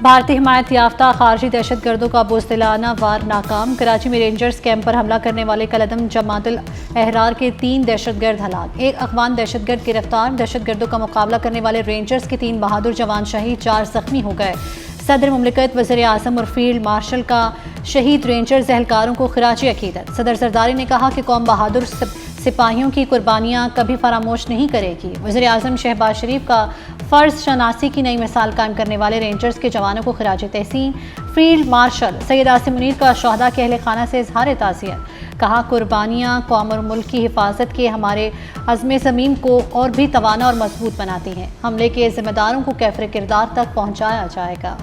भारतीय हिमायत याफ्ता खारजी दहशत गर्दों का बुज़दिलाना वार नाकाम। कराची में रेंजर्स कैंप पर हमला करने वाले कलअदम जमातुल अहरार के 3 दहशतगर्द हलाक, 1 अफगान दहशतगर्द गिरफ्तार। दहशत गर्दों का मुकाबला करने वाले रेंजर्स के 3 बहादुर जवान शहीद, 4 जख्मी हो गए। सदर मुमलिकत वज़ीर आज़म और फील्ड मार्शल का शहीद रेंजर्स एहलकारों को खिराजी अकीदत। सदर जरदारी ने कहा कि कौम बहादुर सिपाहियों की कुर्बानियाँ कभी फरामोश नहीं करेगी। वज़ीर आज़म शहबाज शरीफ का फ़र्ज शनासी की नई मिसाल कायम करने वाले रेंजर्स के जवानों को खिराजी तहसीन। फील्ड मार्शल सैयद आसिम मुनीर का शहदा के अहले खाना से इजहार ताज़ियत। कहा कुर्बानियाँ कौम और मुल्क की हिफाजत के हमारे अज़्म ज़मीन को और भी तवाना और मजबूत बनाती हैं। हमले के जिम्मेदारों को कैफ़र किरदार तक पहुँचाया जाएगा।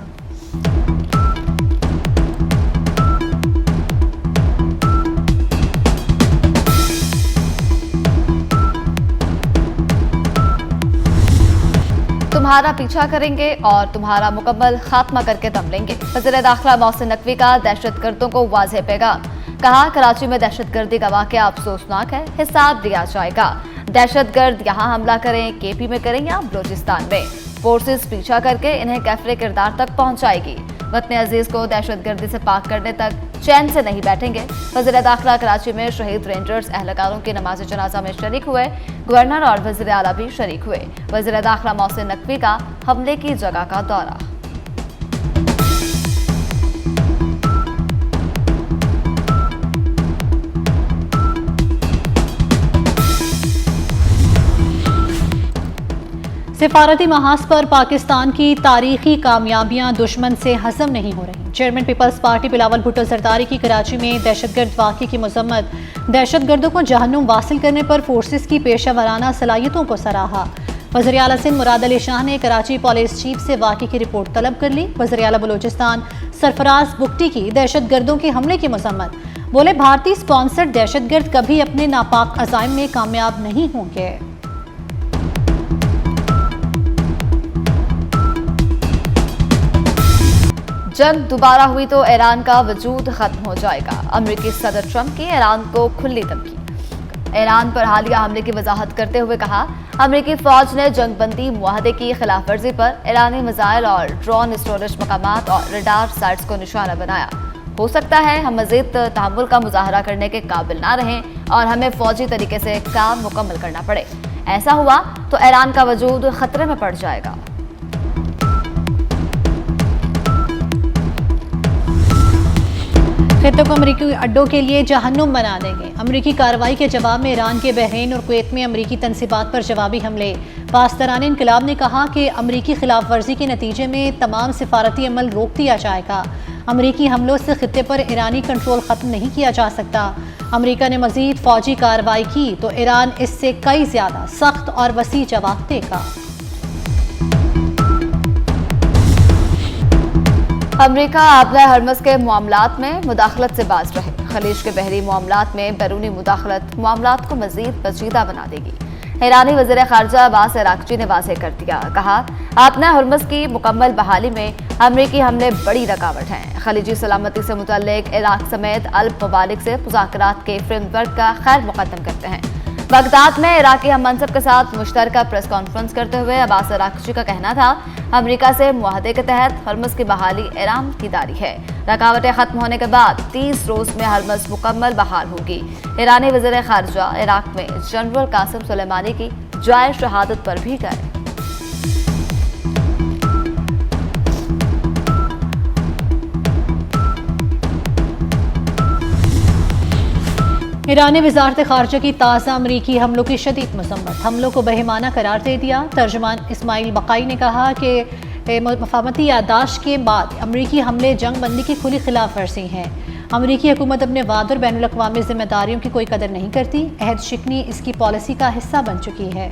तुम्हारा पीछा करेंगे और तुम्हारा मुकम्मल खात्मा करके दम लेंगे। वज़ीर दाखिला मोहसिन नकवी का दहशतगर्दों को वाज़ेह पैगाम। कहा कराची में दहशतगर्दी का वाक़या अफसोसनाक है, हिसाब दिया जाएगा। दहशतगर्द यहाँ हमला करें, केपी में करें या बलोचिस्तान में, फोर्सेस पीछा करके इन्हें कैफरे किरदार तक पहुँचाएगी। वतन अजीज को दहशतगर्दी से पाक करने तक चैन से नहीं बैठेंगे। वज़ीर दाखिला कराची में शहीद रेंजर्स एहलकारों की नमाज जनाजा में शरीक हुए। गवर्नर और वज़ीर आला भी शरीक हुए। वज़ीर दाखिला मोहसिन नकवी का हमले की जगह का दौरा। सिफारती महाज पर पाकिस्तान की तारीखी कामयाबियां दुश्मन से हजम नहीं हो रही। चेयरमैन पीपल्स पार्टी बिलावल भुट्टो जरदारी की कराची में दहशतगर्द वाक़े की मजम्मत। दहशतगर्दों को जहन्नुम वासिल करने पर फोर्सेस की पेशा वराना सलाहियतों को सराहा। वज़ीर आला सिंध मुराद अली शाह ने कराची पुलिस चीफ से वाक़े की रिपोर्ट तलब कर ली। वज़ीर आला बलोचिस्तान सरफराज बुगटी की दहशतगर्दों के हमले की मजम्मत। बोले भारतीय स्पॉन्सर्ड दहशतगर्द कभी अपने नापाक अज़ाइम में कामयाब नहीं होंगे। जंग दोबारा हुई तो ईरान का वजूद खत्म हो जाएगा। अमेरिकी सदर ट्रंप की ईरान को खुली धमकी। ईरान पर हालिया हमले की वजाहत करते हुए कहा, अमेरिकी फौज ने जंगबंदी मुआहदे की खिलाफ वर्जी पर ईरानी मिसाइल और ड्रोन स्टोरेज मकामात और रडार साइट्स को निशाना बनाया। हो सकता है हम मजीद तहम्मुल का मुजाहरा करने के काबिल ना रहें और हमें फौजी तरीके से काम मुकम्मल करना पड़े। ऐसा हुआ तो ईरान का वजूद खतरे में पड़ जाएगा। खित्ते को अमरीकी अड्डों के लिए जहन्नुम बना देंगे। अमरीकी कार्रवाई के जवाब में ईरान के बहरीन और कुवैत में अमरीकी तनसीबात पर जवाबी हमले। पासदारान इनकलाब ने कहा कि अमरीकी खिलाफ वर्जी के नतीजे में तमाम सिफारती अमल रोक दिया जाएगा। अमरीकी हमलों से खित्ते पर ईरानी कंट्रोल खत्म नहीं किया जा सकता। अमरीका ने मजीद फौजी कार्रवाई की तो ईरान इससे कई ज्यादा सख्त और वसी जवाब देगा। अमरीका आबला हरमस के मामलात में मुदाखलत से बाज रहे। खलीज के बहरी मामलात में बैरूनी मुदाखलत मामलात को मजीद पेचीदा बना देगी। ईरानी वज़ीर ख़ारजा अब्बास अराग़ची ने वाज़ेह कर दिया। कहा, आबला हरमस की मुकम्मल बहाली में अमरीकी हमले बड़ी रुकावट हैं। खलीजी सलामती से मुतल्लिक इराक़ समेत अल्प ममालिक से मुज़ाकरात के फ्रेमवर्क का खैर मुक़द्दम करते हैं। बगदाद में इराकी हम मनसब के साथ मुश्तरका प्रेस कॉन्फ्रेंस करते हुए अब्बास अराग़ची का कहना था, अमेरिका से मुआहदे के तहत हरमस की बहाली ईरान की दारी है। रुकावटें खत्म होने के बाद 30 रोज में हरमस मुकम्मल बहाल होगी। ईरानी वज़ीर ख़ारजा इराक में जनरल कासिम सुलेमानी की जाए शहादत पर भी गए। ईरान ने वज़ारत ख़ारजा की ताज़ा अमरीकी हमलों की शदीद मज़म्मत। हमलों को बेईमाना करार दे दिया। तर्जुमान इस्माइल बकाई ने कहा कि मफाहमती याददाश्त के बाद अमरीकी हमले जंग बंदी की खुली खिलाफ वर्जी हैं। अमरीकी हुकूमत अपने वाद और बैनुल अक़वामी जिम्मेदारियों की कोई कदर नहीं करती। अहद शिकनी इसकी पॉलिसी का हिस्सा बन चुकी है।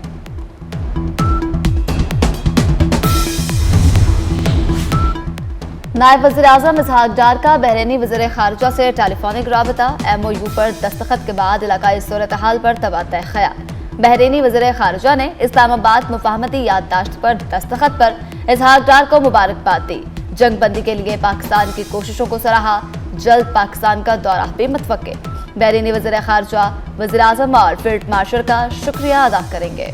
नायब वज़ीर आज़म इसहाक डार का बहरीनी वज़ीर ख़ारजा से टेलीफोनिक राबता। MOU पर दस्तखत के बाद इलाकाई सूरत हाल पर तबादला ख्याल। बहरीनी वज़ीर ख़ारजा ने इस्लामाबाद मुफाहमती याददाश्त पर दस्तखत पर इसहाक डार को मुबारकबाद दी। जंग बंदी के लिए पाकिस्तान की कोशिशों को सराहा। जल्द पाकिस्तान का दौरा भी मुतवक्के। बहरीनी वज़ीर ख़ारजा वज़ीर आज़म और फील्ड मार्शल का शुक्रिया अदा करेंगे।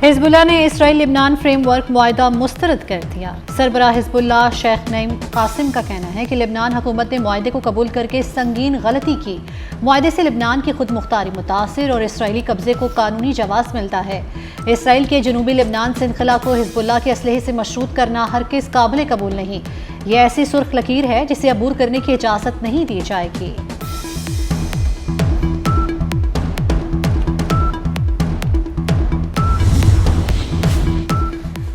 हिजबुल्लाह ने इसराइल लिबनान फ्रेमवर्क मुआहदा मुस्तरद कर दिया। सरबराह हिजबुल्लाह शेख नईम कासिम का कहना है कि लिबनान हुकूमत ने मुआहदे को कबूल करके संगीन गलती की। मुआहदे से लिबनान की खुद मुख्तारी मुतासिर और इसराइली कब्जे को कानूनी जवाब मिलता है। इसराइल के जनूबी लिबनान से इनखला को हिजबुल्लाह के असलहे से मशरूत करना हरगिज़ काबिल कबूल नहीं। यह ऐसी सुर्ख लकीर है जिसे अबूर करने की इजाज़त नहीं दी जाएगी।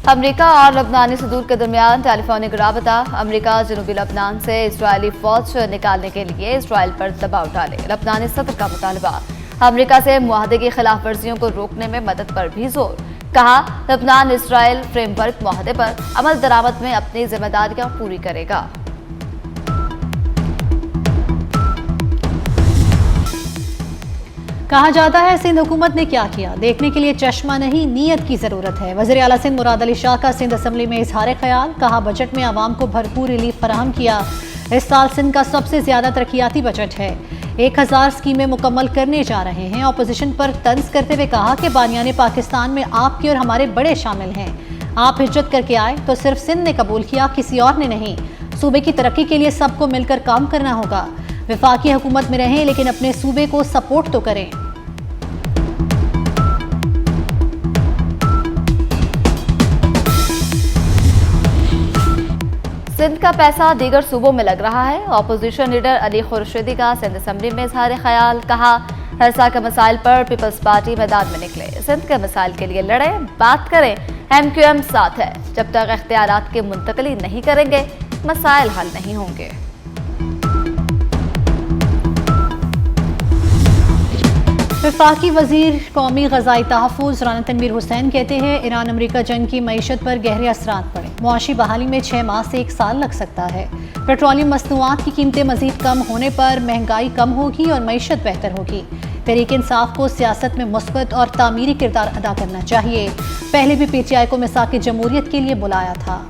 अमेरिका और लबनानी सदूर के दरमियान टेलीफोनिक राबता। अमेरिका जनूबी लबनान से इसराइली फौज निकालने के लिए इसराइल पर दबाव डाले। लबनानी सदर का मुतालबा। अमेरिका से मुआहदे की खिलाफ वर्जियों को रोकने में मदद पर भी जोर। कहा, लबनान इसराइल फ्रेमवर्क मुआहदे पर अमल दरामद में अपनी जिम्मेदारियां पूरी करेगा। कहा जाता है सिंध हुकूमत ने क्या किया, देखने के लिए चश्मा नहीं नीयत की जरूरत है। वज़ीर आला सिंध मुराद अली शाह का सिंध असम्बली में इजहार ख्याल। कहा, बजट में आवाम को भरपूर रिलीफ फराहम किया। इस साल सिंध का सबसे ज्यादा तरक्याती बजट है। 1000 स्कीमें मुकम्मल करने जा रहे हैं। अपोजिशन पर तंज करते हुए कहा कि बानियान पाकिस्तान में आपके और हमारे बड़े शामिल हैं। आप हिजरत करके आए तो सिर्फ सिंध ने कबूल किया, किसी और ने नहीं। सूबे की तरक्की के लिए सबको मिलकर काम करना होगा। वफाकी हुकूमत में रहें लेकिन अपने सूबे को सपोर्ट तो करें। सिंध का पैसा दीगर सूबों में लग रहा है। अपोजिशन लीडर अली खुर्शीदी का सिंध असम्बली में इजहार ख्याल। कहा, हरसा के मसाइल पर पीपल्स पार्टी मैदान में निकले। सिंध के मसाइल के लिए लड़े, बात करें। MQM साथ है। जब तक इख्तियारात की मुंतकली नहीं करेंगे मसाइल हल नहीं होंगे। वफाकी वजीर कौमी ग़ज़ाई तहफ़्फ़ुज़ राना तनवीर हुसैन कहते हैं ईरान अमरीका जंग की मईशत पर गहरे असरात पड़े। मुआशी बहाली में 6 माह से 1 साल लग सकता है। पेट्रोलियम मसनूआत की कीमतें मज़ीद कम होने पर महंगाई कम होगी और मईशत बेहतर होगी। तहरीक इंसाफ को सियासत में मुस्बत और तामीरी किरदार अदा करना चाहिए। पहले भी PTI को मिसाक़ जमहूरियत के लिए बुलाया था।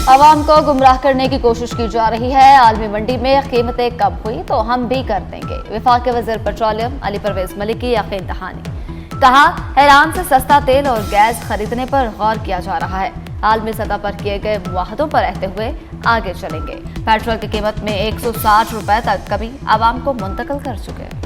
आवाम को गुमराह करने की कोशिश की जा रही है। आलमी मंडी में कीमतें कम हुई तो हम भी कर देंगे। वफाकी वज़ीर पेट्रोलियम अली परवेज मलिक की यकीन दहानी। कहा, ईरान से सस्ता तेल और गैस खरीदने पर गौर किया जा रहा है। आलमी सतह पर किए गए मुआहदों पर रहते हुए आगे चलेंगे। पेट्रोल की कीमत में 160 रुपए तक कमी आवाम को मुंतकिल कर चुके हैं।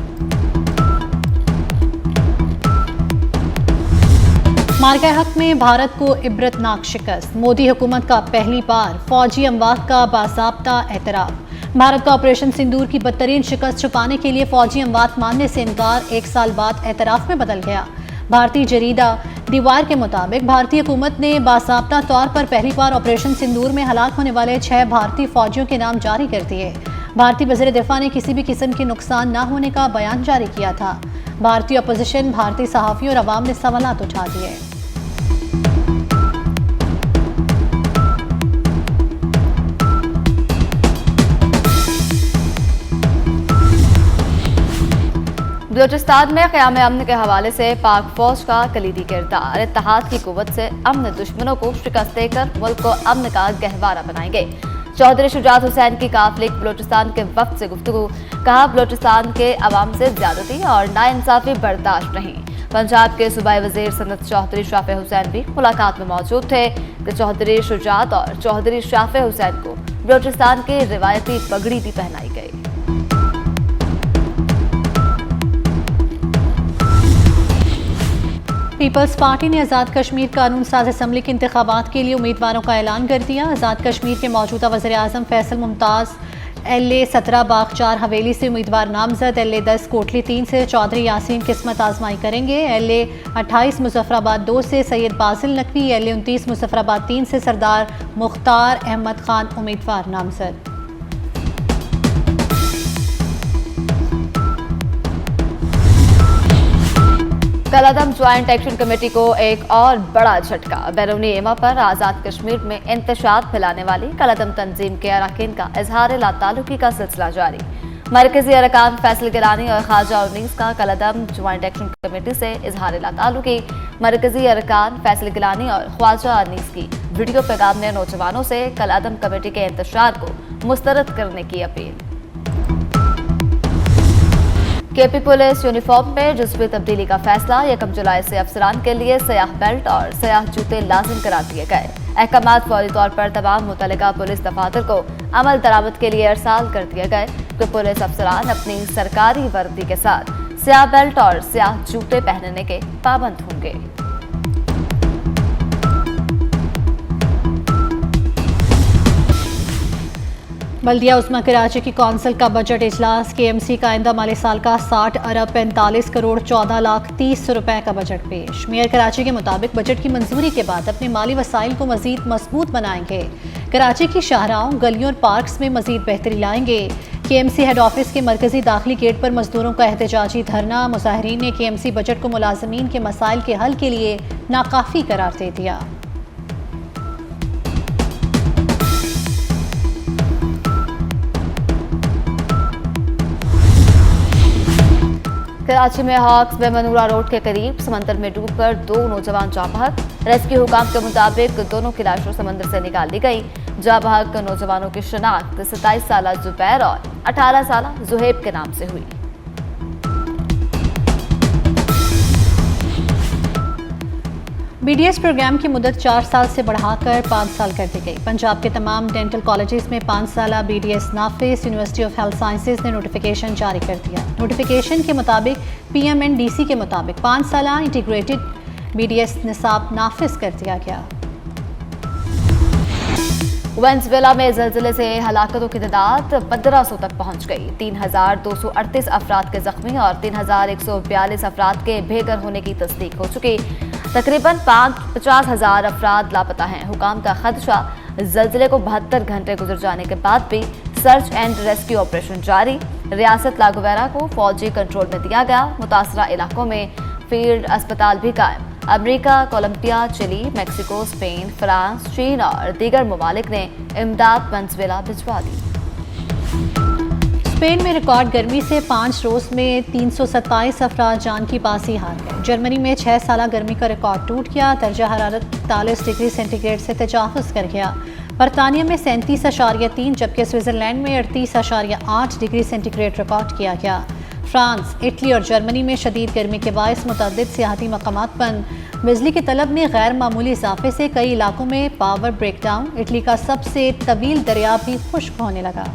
मार्का हक में भारत को इबरतनाक शिकस्त। मोदी हुकूमत का पहली बार फौजी अमवात का बाज़ाब्ता एतराफ़। भारत का ऑपरेशन सिंदूर की बदतरीन शिकस्त छुपाने के लिए फौजी अमवात मानने से इनकार 1 साल बाद एतराफ़ में बदल गया। भारतीय जरीदा दी वायर के मुताबिक भारतीय हुकूमत ने बाज़ाब्ता तौर पर पहली बार ऑपरेशन सिंदूर में हलाक होने वाले 6 भारतीय फौजियों के नाम जारी कर दिए। भारतीय वज़ीर दिफा ने किसी भी किस्म के नुकसान न होने का बयान जारी किया था। भारतीय अपोजिशन, भारतीय सहाफ़ियों और अवाम ने सवालात उठा दिए। बलूचिस्तान में क़याम अमन के हवाले से पाक फौज का कलीदी किरदार। इत्तेहाद की कुव्वत से अमन दुश्मनों को शिकस्त देकर मुल्क को अमन का गहवारा बनाएंगे। चौधरी शुजात हुसैन की काफिले बलूचिस्तान के वक्त से गुफ्तगू। कहा, बलूचिस्तान के अवाम से ज्यादती और नाइंसाफी बर्दाश्त नहीं। पंजाब के सूबाई वजीर सनत चौधरी शाफे हुसैन भी मुलाकात में मौजूद थे। चौधरी शुजात और चौधरी शाफे हुसैन को बलूचिस्तान की रिवायती पगड़ी भी पहनाई गई। पीपल्स पार्टी ने आज़ाद कश्मीर कानून साज असम्बली के इंतखाबात के लिए उम्मीदवारों का ऐलान कर दिया। आज़ाद कश्मीर के मौजूदा वज़ीर आज़म फैसल मुमताज़ LA 17 बाग 4 हवेली से उम्मीदवार नामजद। LA 10 कोटली 3 से चौधरी यासीन किस्मत आजमाई करेंगे। LA 28 मुजफ्फराबाद 2 से सैयद बासिल नकवी। LA 29 मुजफ्फराबाद 3 से सरदार मुख्तार अहमद खान उम्मीदवार नामजद। कलअदम ज्वाइंट एक्शन कमेटी को एक और बड़ा झटका। बैरूनी एमा पर आज़ाद कश्मीर में इंतशार फैलाने वाली कलअदम तंजीम के अरकान का इजहार लाताल्लुकी का सिलसिला जारी। मरकजी अरकान फैसल गिलानी और ख्वाजा उन्नीस का कलअदम ज्वाइंट एक्शन कमेटी से इजहार लाताल्लुकी। मरकजी अरकान फैसल गिलानी और ख्वाजा उन्नीस की वीडियो पैगाम ने नौजवानों से कलअदम कमेटी के इंतशार को मुस्तरद करने की अपील। केपी पुलिस यूनिफॉर्म में जुज़वी तब्दीली का फैसला 1 जुलाई से अफसरान के लिए सयाह बेल्ट और सयाह जूते लाजिम करार दिए गए। अहकामात फौरी तौर पर तमाम मुतल्लिका पुलिस दफातर को अमल दरामद के लिए अरसाल कर दिए गए कि पुलिस अफसरान अपनी सरकारी वर्दी के साथ स्याह बेल्ट और स्याह जूते पहनने के पाबंद होंगे। बल्दिया उस्मा कराची की कौंसिल का बजट इजलास। केएमसी का आइंदा माली साल का 60 अरब 45 करोड़ 14 लाख 30 रुपए का बजट पेश। मेयर कराची के मुताबिक बजट की मंजूरी के बाद अपने माली वसाइल को मजीद मजबूत बनाएंगे। कराची की शाहराहों, गलियों और पार्क्स में मजीद बेहतरी लाएंगे। केएमसी हेड ऑफिस के मरकजी दाखिली गेट पर मजदूरों का एहतजाजी धरना। मुजाहिरीन ने केएमसी बजट को मुलाजमीन के मसाइल के हल के लिए नाकाफी करार दे दिया। कराची में हॉक्स बेमनूरा रोड के करीब समंदर में डूबकर 2 नौजवान जाँ बहक। रेस्क्यू हुकाम के मुताबिक दोनों की लाशें समंदर से निकाल ली गई। जाँ बहक नौजवानों की शनाख्त 27 साल जुबैर और 18 साल जुहेब के नाम से हुई। बीडीएस प्रोग्राम की मुद्दत 4 साल से बढ़ाकर 5 साल कर दी गई। पंजाब के तमाम डेंटल कॉलेजेस में 5 साल बीडीएस नाफिज। यूनिवर्सिटी ऑफ हेल्थ साइंसेज ने नोटिफिकेशन जारी कर दिया। नोटिफिकेशन के मुताबिक पीएमएनडीसी के मुताबिक 5 साल इंटीग्रेटेड बीडीएस निसाब नाफिज कर दिया गया। वेनेजुएला में ज़लज़ले से हलाकतों की तादाद 1500 तक पहुंच गई। 3238 अफराद के जख्मी और 3142 अफराद के बेघर होने की तस्दीक हो चुकी। तकरीबन 50,000 अफराद लापता हैं। हुकाम का खदशा ज़लज़ले को 72 घंटे गुजर जाने के बाद भी सर्च एंड रेस्क्यू ऑपरेशन जारी। रियासत लागुवेरा को फौजी कंट्रोल में दिया गया। मुतासरा इलाकों में फील्ड अस्पताल भी कायम। America, Colombia, Chile, Mexico, Spain, France, चीन और दीगर ममालिक ने इमदाद वेनेजुएला भिजवा दी। स्पेन में रिकॉर्ड गर्मी से 5 रोज में 327 अफराद जान की बाजी हार गए। जर्मनी में 6 साल गर्मी का रिकॉर्ड टूट गया। दर्जा हरारत 43 डिग्री सेंटीग्रेड से तजावुज कर गया। बरतानिया में 37.3 जबकि स्विट्जरलैंड में 38.8 डिग्री सेंटीग्रेड रिकॉर्ड किया गया। फ्रांस, इटली और जर्मनी में शदीद गर्मी के बायस मुतअद्दिद सियाहती मकामात बंद। बिजली की तलब में गैर मामूली इजाफे से कई इलाकों में पावर ब्रेकडाउन। इटली का सबसे तवील दरिया भी खुश्क होने लगा।